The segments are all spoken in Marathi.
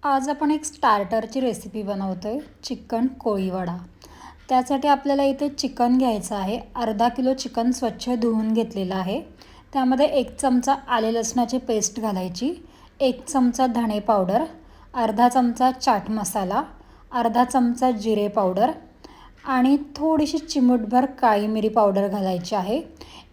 आज आपण एक स्टार्टरची रेसिपी बनवतोय, चिकन कोळीवडा। त्यासाठी आपल्याला इथे चिकन घ्यायचं आहे। अर्धा किलो चिकन स्वच्छ धुवून घेतलेलं आहे। त्यामध्ये 1 चमचा आले लसणाची पेस्ट घालायची, 1 चमचा धणे पावडर, अर्धा चमचा चाट मसाला, अर्धा चमचा जिरे पावडर आणि थोडीशी चिमूटभर काळी मिरी पावडर घालायची आहे।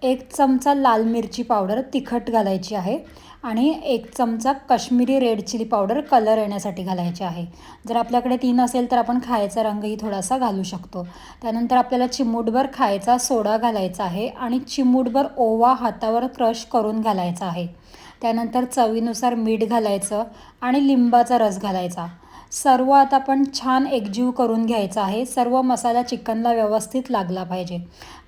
1 चमचा लाल मिरची पावडर तिखट घालायची आहे आणि 1 चमचा Kashmiri red chilli powder colour येण्यासाठी घालायची आहे। जर आपल्याकडे 3 असेल तर आपण खायचा रंगही थोडासा घालू शकतो। त्यानंतर आपल्याला चिमूटभर खायचा सोडा घालायचा आहे आणि चिमूटभर ओवा हातावर क्रश करून घालायचा आहे। त्यानंतर चवीनुसार मीठ घालायचं आणि लिंबाचा रस घालायचा। सर्व आता आपण छान एकजीव करून घ्यायचा आहे। सर्व मसाला चिकनला व्यवस्थित लागला पाहिजे।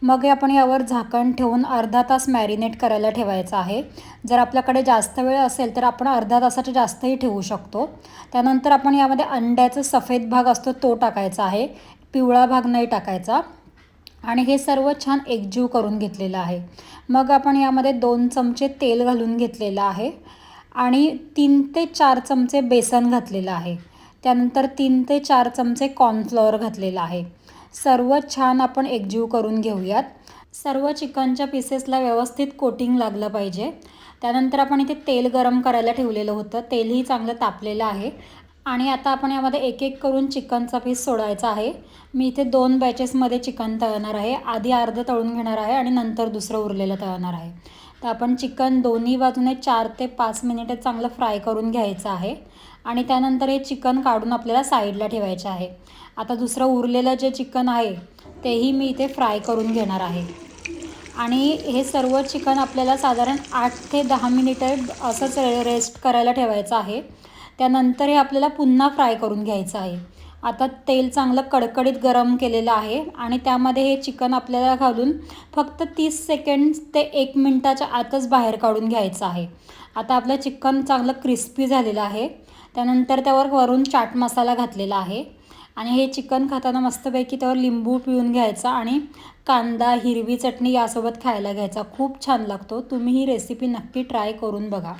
मग आपण यावर झाकण ठेवून अर्धा तास मॅरिनेट करायला ठेवायचा आहे। जर आपल्याकडे जास्त वेळ असेल तर आपण अर्धा तासाच्या जास्तही ठेवू शकतो। त्यानंतर आपण यामध्ये अंड्याचा सफेद भाग असतो तो टाकायचा आहे, पिवळा भाग नाही टाकायचा आणि हे सर्व छान एकजीव करून घेतलेलं आहे। मग आपण यामध्ये 2 चमचे तेल घालून घेतलेलं आहे आणि 3 ते 4 चमचे बेसन घातलेलं आहे। त्यानंतर 3 ते 4 चमचे कॉर्नफ्लॉवर घातलेला आहे। सर्व छान आपण एकजीव करून घेऊयात। सर्व चिकनच्या पीसेसला व्यवस्थित कोटिंग लागलं पाहिजे। त्यानंतर आपण इथे तेल गरम करायला ठेवलेलं होतं, तेलही चांगलं तापलेलं आहे आणि आता आपण यामध्ये एक एक करून चिकनचा पीस सोडायचा आहे। मी इथे 2 बॅचेसमध्ये चिकन तळणार आहे, आधी अर्धं तळून घेणार आहे आणि नंतर दुसरं उरलेलं तळणार आहे। तर आपण चिकन दोन्ही बाजूने 4 ते 5 मिनिटे चांगलं फ्राय करून घ्यायचं आहे आणि त्यानंतर हे चिकन काढून आपल्याला साईडला ठेवायचे आहे। आता दुसरं उरलेलं जे चिकन आहे तेही मी इथे फ्राय करून घेणार आहे आणि हे सर्व चिकन आपल्याला साधारण 8 ते 10 मिनिटे असंच रेस्ट करायला ठेवायचं आहे। त्यानंतर हे आपल्याला पुन्हा फ्राय करून घ्यायचं आहे। आता तेल चांगलं कडकडीत गरम केलेलं आहे आणि त्यामध्ये हे चिकन आपल्याला घालून फक्त 30 सेकंड ते 1 मिनिटाच्या आतच बाहेर काढून घ्यायचं आहे। आता आपलं चिकन चांगलं क्रिस्पी झालेलं आहे। त्यानंतर त्यावर वरून चाट मसाला घातलेला आहे आणि हे चिकन खाताना मस्तपैकी त्यावर लिंबू पिळून घ्यायचा आणि कांदा, हिरवी चटणी यासोबत खायला घ्यायचा। खूप छान लागतो। तुम्ही ही रेसिपी नक्की ट्राय करून बघा।